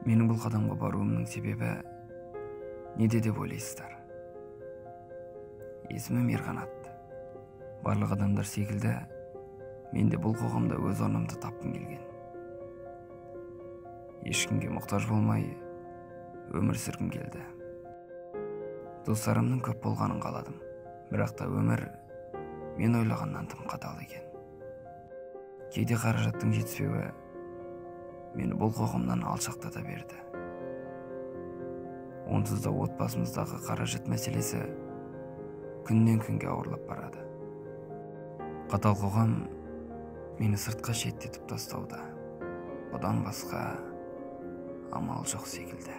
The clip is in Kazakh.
Менің бұл қадамға баруымның себебі неде деп ойлайсыздар? Есімім Ерқанат. Барлық адамдар секілді мен де бұл қоғамда өз орнымды тапқым келген. Ешкімге мұқтаж болмай өмір сүргім келді. Достарымның көп болғанын қаладым, бірақ та өмір мен ойлағаннан тым қатал екен. Кейде қаражаттың жетіспеуі мені бұл қоғамнан алшақтата берді. Онсыз да отбасымыздағы қаражат мәселесі күннен күнге ауырлап барады. Қатал қоғам мені сыртқа шеттетіп тастауда. Бұдан басқа амал жоқ секілді.